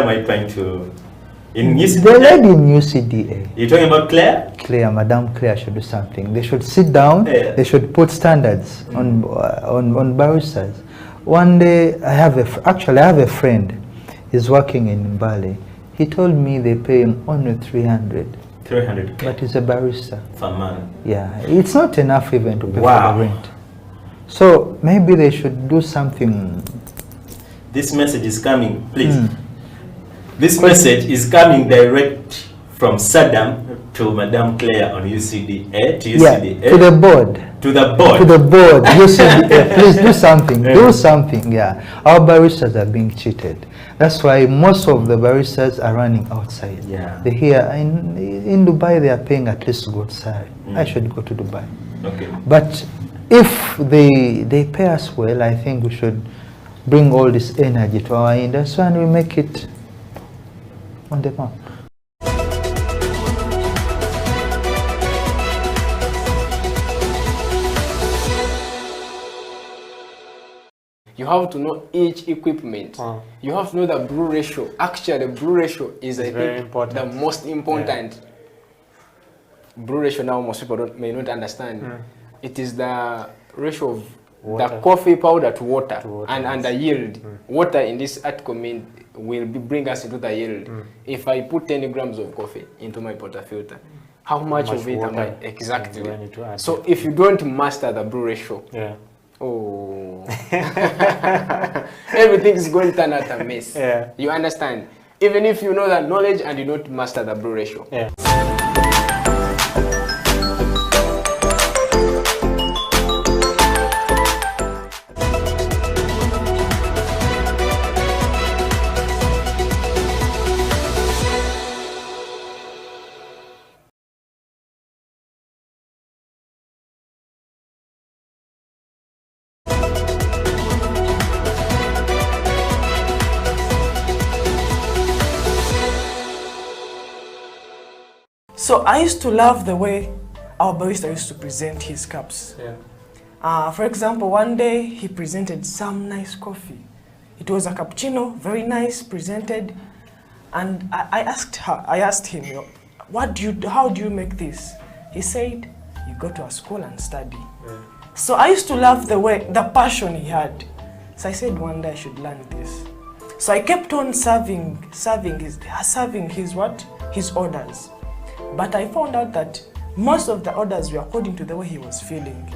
am I trying to... In UCDA? The lady in UCDA. You're talking about Claire? Claire, Madame Claire should do something. They should sit down. Yeah. They should put standards on baristas. One day, I have a friend. He's working in Bali. He told me they pay him only 300. 300. But he's a barista. For a man. Yeah, it's not enough even to pay Wow. for the rent. So maybe they should do something. This message is coming, please. This message is coming direct from Saddam to Madame Claire on UCDA. To UCDA. Yeah, to the board. To the board. To the board. UCDA, please do something. Do something, yeah. Our baristas are being cheated. That's why most of the baristas are running outside. Yeah. They hear in Dubai they are paying at least good salary. I should go to Dubai. Okay. But if they pay us well, I think we should bring all this energy to our industry and we make it on the map. You have to know each equipment. You have to know the brew ratio. Actually, the brew ratio is, I think, the most important. Brew ratio now most people may not understand. It is the ratio of the coffee powder to water, and the yield. Water in this article will bring us into the yield. If I put 10 grams of coffee into my portafilter, how much of it am I exactly? So if you don't master the brew ratio, oh, everything is going to turn out a mess. You understand? Even if you know that knowledge and you don't master the brew ratio. So I used to love the way our barista used to present his cups. For example, one day he presented some nice coffee. It was a cappuccino, very nice, presented. And I asked him, how do you make this? He said, you go to a school and study. So I used to love the passion he had. So I said one day I should learn this. So I kept on serving his orders. But I found out that most of the orders were according to the way he was feeling.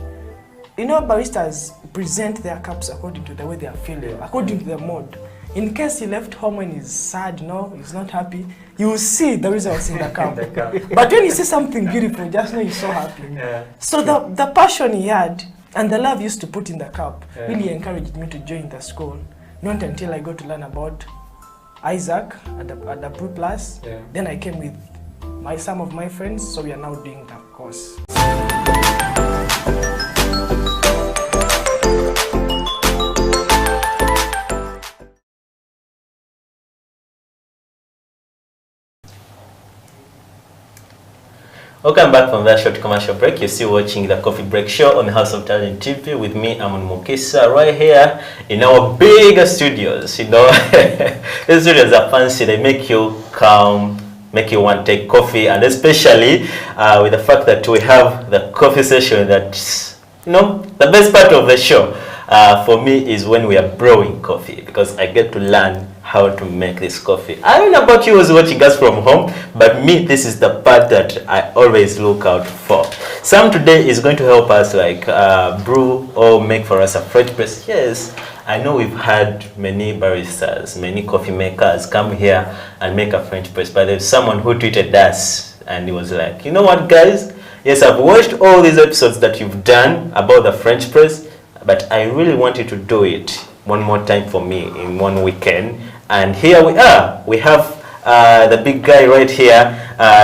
You know, baristas present their cups according to the way they are feeling, according to their mood. In case he left home when he's sad, he's not happy, you will see the results in the cup. But when you see something beautiful, just know he's so happy. So the passion he had and the love he used to put in the cup really encouraged me to join the school. Not until I got to learn about Isaac at the Brew Plus. Then I came with some of my friends, so we are now doing that course. Welcome back from that short commercial break. You're still watching the Coffee Break Show on House of Talent TV with me, Amun Mukisa, right here in our bigger studios. These studios are fancy. They make you calm, make you want to take coffee, and especially with the fact that we have the coffee session that's, the best part of the show for me is when we are brewing coffee, because I get to learn how to make this coffee. I don't know about you who's watching us from home, but me, this is the part that I always look out for. Sam today is going to help us brew or make for us a French press. Yes, I know we've had many baristas, many coffee makers come here and make a French press, but there's someone who tweeted us and he was like, you know what guys, yes, I've watched all these episodes that you've done about the French press, but I really want you to do it one more time for me in one weekend. And here we are. We have the big guy right here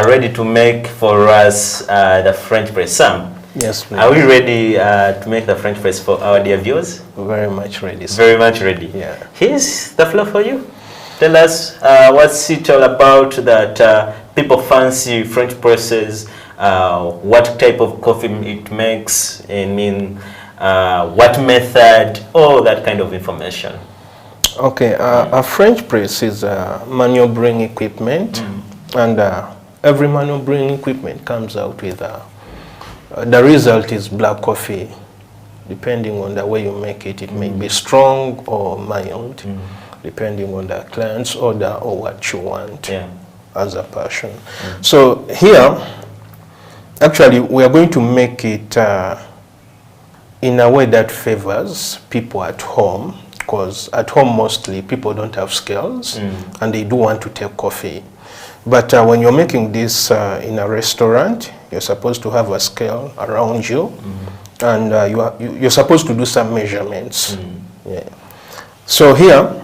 ready to make for us the French press. Sam, yes, please. Are we ready to make the French press for our dear viewers? Very much ready, sir. Very much ready. Yeah. Here's the floor for you. Tell us what's it all about that people fancy French presses, what type of coffee it makes, what method, all that kind of information. Okay, a French press is a manual brewing equipment, and every manual brewing equipment comes out with the result is black coffee. Depending on the way you make it, it may be strong or mild, depending on the client's order or what you want as a passion. So here, actually, we are going to make it in a way that favors people at home, because at home mostly people don't have scales and they do want to take coffee. But when you're making this in a restaurant, you're supposed to have a scale around you, and you're supposed to do some measurements. Yeah. So here,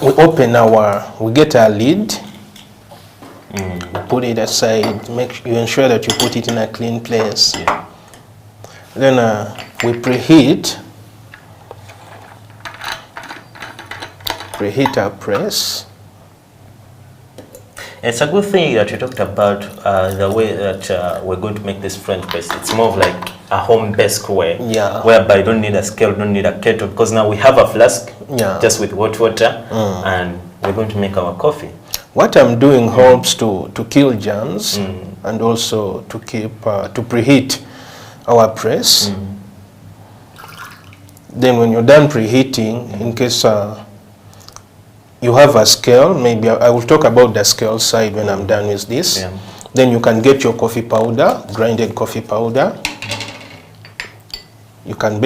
we get our lid, put it aside, you ensure that you put it in a clean place. Then we preheat our press. It's a good thing that you talked about the way that we're going to make this French press. It's more of like a home-based way, whereby you don't need a scale, don't need a kettle, because now we have a flask just with hot water, and we're going to make our coffee. What I'm doing helps to kill germs and also to preheat our press. Then when you're done preheating, in case you have a scale, maybe I will talk about the scale side when I'm done with this. Then you can get your coffee powder, grinded coffee powder. You can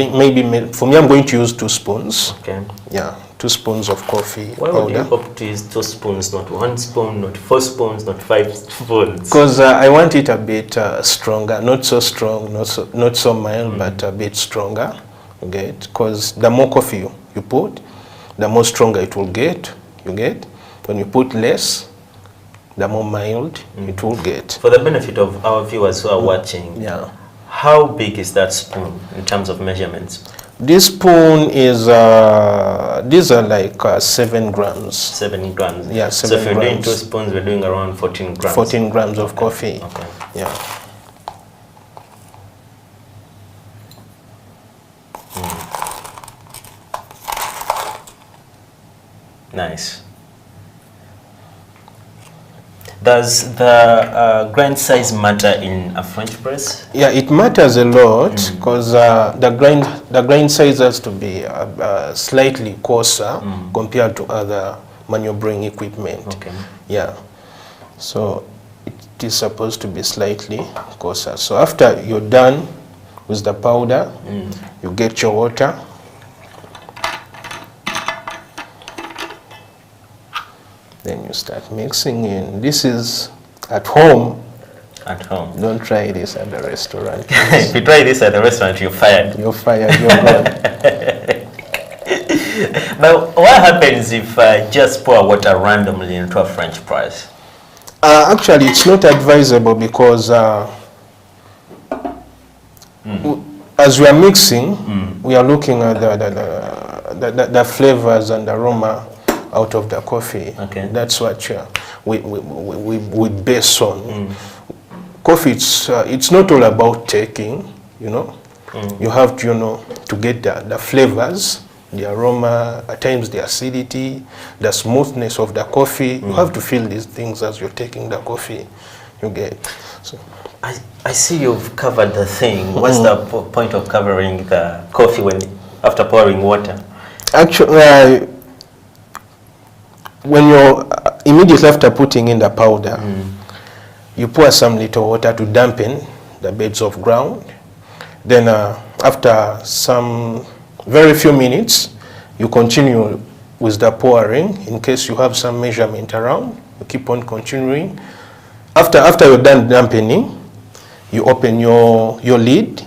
for me, I'm going to use 2 spoons. Okay. Yeah, 2 spoons of coffee powder. Why would you opt to use 2 spoons, not 1 spoon, not 4 spoons, not 5 spoons? Because I want it a bit stronger, not so strong, not so mild, but a bit stronger. Okay, because the more coffee you put, the more stronger it will get. When you put less, the more mild it will get. For the benefit of our viewers who are watching, how big is that spoon in terms of measurements? This spoon is, these are like 7 grams. 7 grams? Yeah, 7 so if you're grams. doing 2 spoons, we're doing around 14 grams. 14 grams of coffee. Okay. Yeah. Nice. Does the grind size matter in a French press? Yeah, it matters a lot because the grind size has to be slightly coarser compared to other manual brewing equipment. Okay. Yeah. So it is supposed to be slightly coarser. So after you're done with the powder, you get your water. Then you start mixing in. This is at home. At home. Don't try this at the restaurant. If you try this at the restaurant, you're fired. You're fired, you're gone. But what happens if I just pour water randomly into a French press? Actually, it's not advisable because as we are mixing, we are looking at the flavors and the aroma out of the coffee. Okay. That's what we base on. Coffee, it's not all about taking, You have to, to get the flavors, the aroma, at times the acidity, the smoothness of the coffee. You have to feel these things as you're taking the coffee. You get. So. I see you've covered the thing. What's the point of covering the coffee after pouring water? Actually, when you're immediately after putting in the powder, you pour some little water to dampen the beds of ground. Then after some very few minutes, you continue with the pouring. In case you have some measurement around, you keep on continuing. After you're done dampening, you open your lid.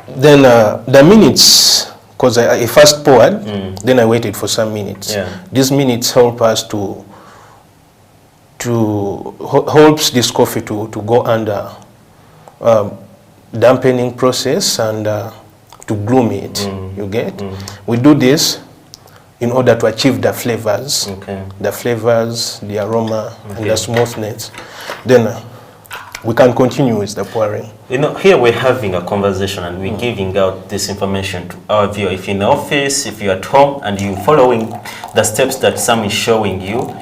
Then the minutes, because I first poured, then I waited for some minutes. These minutes help us helps this coffee to go under dampening process and to bloom it. You get? We do this in order to achieve the flavors, the aroma, and the smoothness. Then we can continue with the pouring. You know, here we're having a conversation and we're giving out this information to our viewer. If you're in the office, if you're at home, and you're following the steps that Sam is showing you,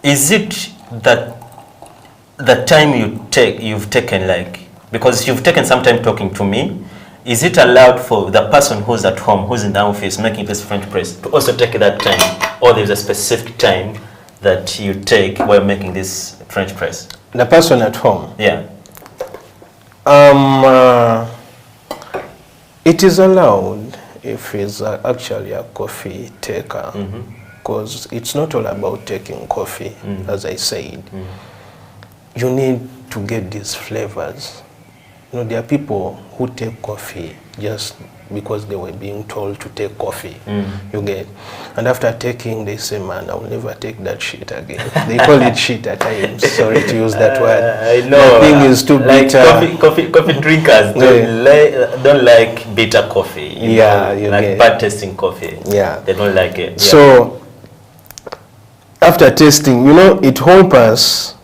is it that the time you've taken, like, because you've taken some time talking to me, is it allowed for the person who's at home, who's in the office making this French press, to also take that time, or there's a specific time that you take while making this French press? The person at home? Yeah. It is allowed if he's actually a coffee taker, because it's not all about taking coffee, as I said. You need to get these flavors. You know, there are people who take coffee just because they were being told to take coffee, you get. And after taking, they say, man, I will never take that shit again. They call it shit at times. Sorry to use that word. I know. The thing is too like bitter. Coffee drinkers don't like bitter coffee. You know, like bad tasting coffee. Yeah. They don't like it. Yeah. So, after tasting, you know, it helps us,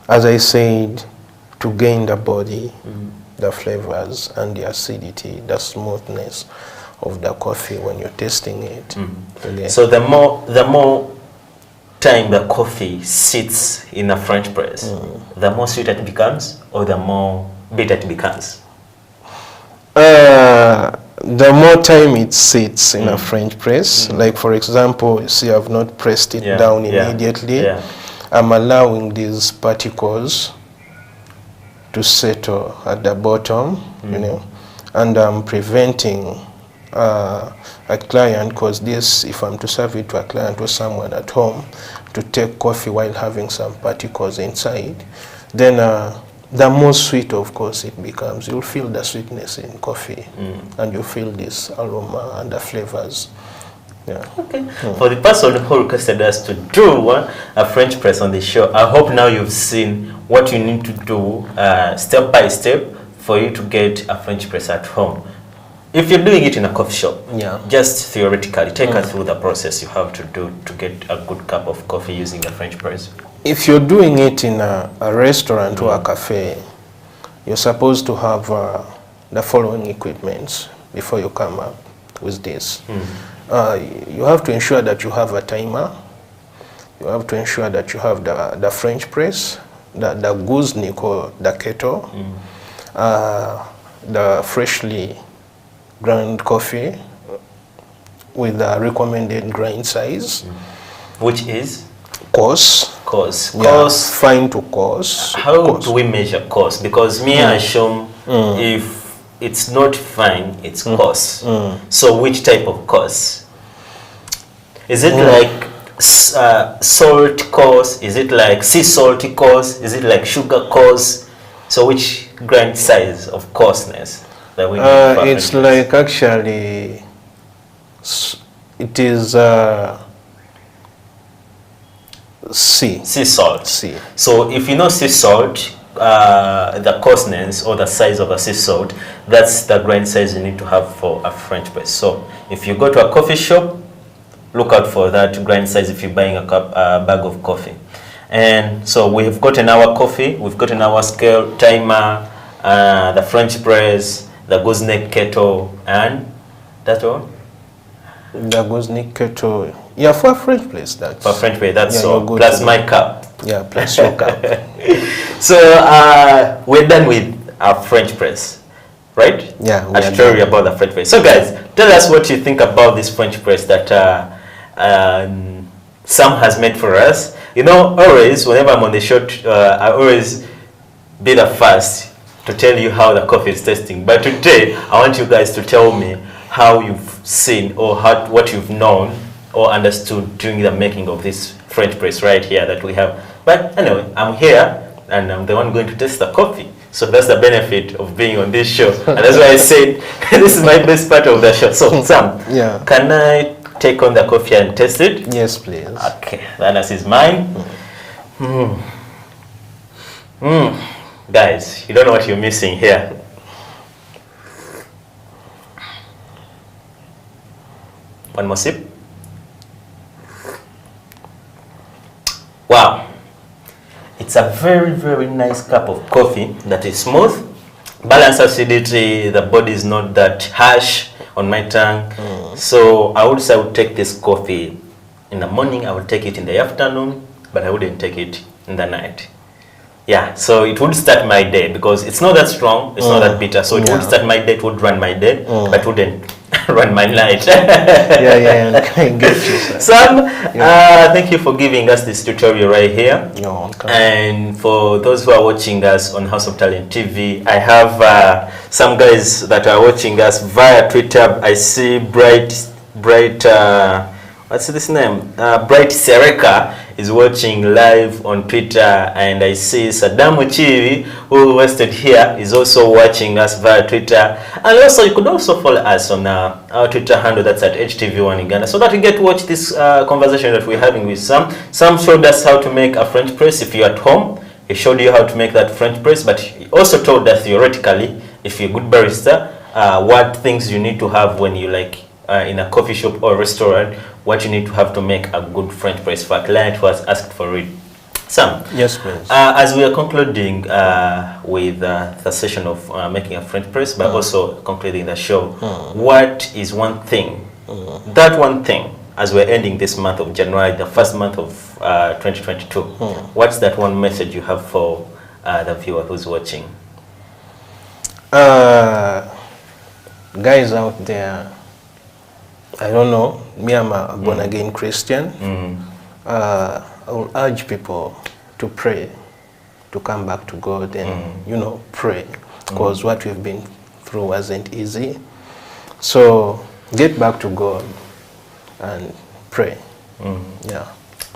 as I said, to gain the body, the flavors and the acidity, the smoothness of the coffee when you're tasting it. Okay. So the more time the coffee sits in a French press, the more sweet it becomes, or the more bitter it becomes? The more time it sits in a French press, like for example, you see I've not pressed it down immediately, I'm allowing these particles to settle at the bottom, you know, and I'm preventing a client, because this, if I'm to serve it to a client or someone at home, to take coffee while having some particles inside, then the more sweet, of course, it becomes. You'll feel the sweetness in coffee, and you feel this aroma and the flavors. Yeah. Okay. For the person who requested us to do a French press on the show, I hope now you've seen what you need to do step by step for you to get a French press at home. If you're doing it in a coffee shop, just theoretically, take us through the process you have to do to get a good cup of coffee using the French press. If you're doing it in a restaurant or a cafe, you're supposed to have the following equipments before you come up with this. You have to ensure that you have a timer. You have to ensure that you have the French press, the gooseneck or the kettle, the freshly ground coffee with the recommended grind size. Which is? Coarse. Coarse. Yeah, fine to coarse. How do we measure coarse? Because me, I show if it's not fine, it's coarse. So which type of coarse? Is it like salt coarse? Is it like sea salty coarse? Is it like sugar coarse? So which grind size of coarseness that we need? It's like actually, it is sea salt. Sea. So if you know sea salt, the coarseness or the size of a sea salt, that's the grind size you need to have for a French press. So if you go to a coffee shop, look out for that grind size if you're buying a bag of coffee. And so we've gotten our coffee, we've gotten our scale, timer, the French press, the gooseneck kettle, and that's all? The gooseneck kettle. Yeah, for a French press, that's... For a French press, that's all. Plus my cup. Yeah, plus your cup. So we're done with our French press, right? Yeah, I should tell you about the French press. So guys, tell us what you think about this French press that Sam has made for us. You know, always, whenever I'm on the show, I always be the first to tell you how the coffee is tasting. But today, I want you guys to tell me how you've seen or what you've known or understood during the making of this French press right here that we have. But anyway, I'm here and I'm the one going to taste the coffee. So that's the benefit of being on this show. And that's why I said this is my best part of the show. So Sam, can I take on the coffee and taste it? Yes, please. Okay, that is mine. Guys, you don't know what you're missing here. One more sip. Wow. It's a very, very nice cup of coffee that is smooth, balanced acidity. The body is not that harsh on my tongue. So I would say I would take this coffee in the morning. I would take it in the afternoon, but I wouldn't take it in the night. Yeah, so it would start my day because it's not that strong, it's not that bitter. So it would start my day, it would run my day, but wouldn't run my night. I get you, sir. Sam, thank you for giving us this tutorial right here. You're welcome. And for those who are watching us on House of Talent TV, I have some guys that are watching us via Twitter. I see Bright, what's this name? Bright Sereka is watching live on Twitter, and I see Saddam Chivi, who wasted here, is also watching us via Twitter. And also, you could also follow us on our Twitter handle, that's at HTV1 Uganda, so that you get to watch this conversation that we're having with Sam. Sam showed us how to make a French press if you're at home. He showed you how to make that French press, but he also told us theoretically, if you're a good barista, what things you need to have when you in a coffee shop or restaurant, what you need to have to make a good French press for a client who has asked for it. Sam, yes, please. As we are concluding with the session of making a French press, but also concluding the show, what is one thing, that one thing, as we're ending this month of January, the first month of 2022, what's that one message you have for the viewer who's watching? Guys out there, I don't know, me, I'm a born-again Christian. I will urge people to pray, to come back to God and, pray, because what we've been through wasn't easy. So get back to God and pray. Yeah.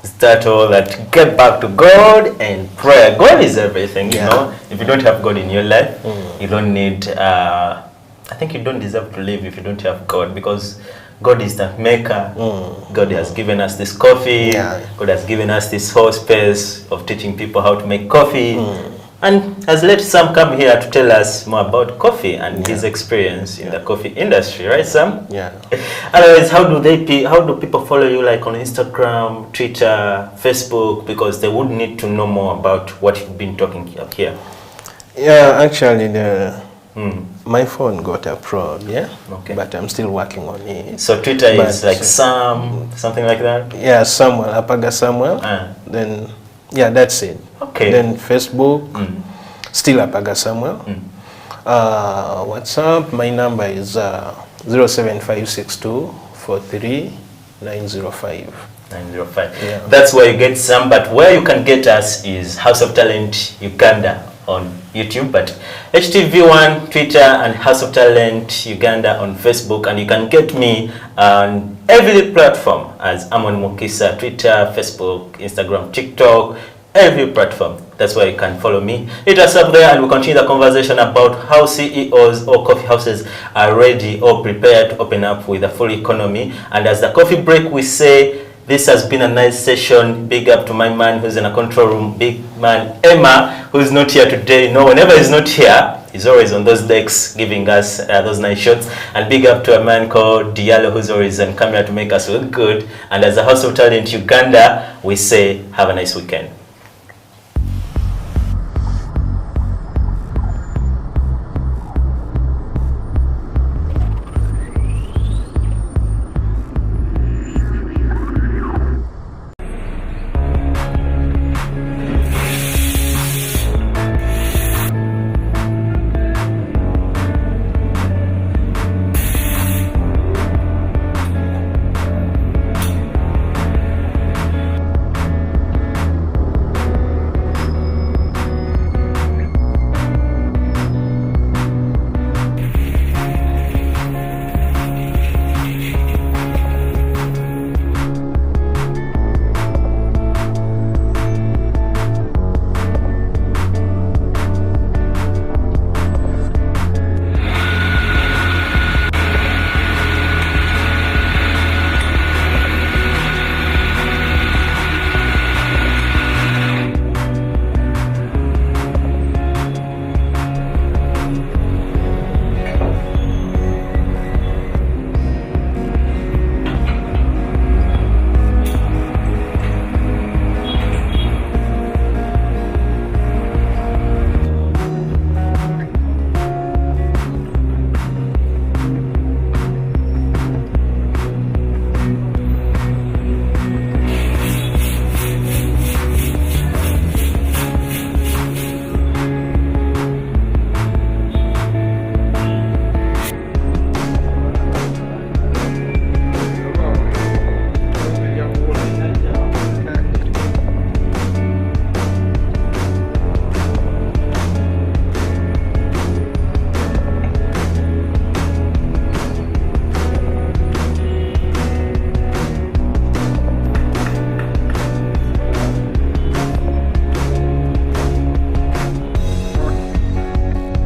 Is that all? That get back to God and pray. God is everything, you know. If you don't have God in your life, you don't need, I think you don't deserve to live if you don't have God, because God is the maker. God has given us this coffee. God has given us this whole space of teaching people how to make coffee. And has let Sam come here to tell us more about coffee and his experience in the coffee industry, right, Sam? Yeah. Otherwise, how do people follow you, like on Instagram, Twitter, Facebook? Because they would need to know more about what you've been talking up here. Yeah, actually, my phone got a problem, but I'm still working on it. So Twitter is like Sam, something like that? Yeah, Samuel, Apaga Samuel. Then, that's it. Okay. Then Facebook, still Apaga Samuel. WhatsApp, my number is 07562 43 905. 905. Yeah. That's where you get Sam, but where you can get us is House of Talent Uganda on YouTube, but HTV1 Twitter and House of Talent Uganda on Facebook, and you can get me on every platform as Amon Mukisa, Twitter, Facebook, Instagram, TikTok, every platform. That's where you can follow me. Hit us up there and we'll continue the conversation about how CEOs or coffee houses are ready or prepared to open up with a full economy. And as the coffee break, we say, this has been a nice session. Big up to my man who's in a control room, big man Emma, who's not here today. No, whenever he's not here, he's always on those decks giving us those nice shots. And big up to a man called Diallo, who's always on camera to make us look good. And as a House of Talent Uganda, we say, have a nice weekend.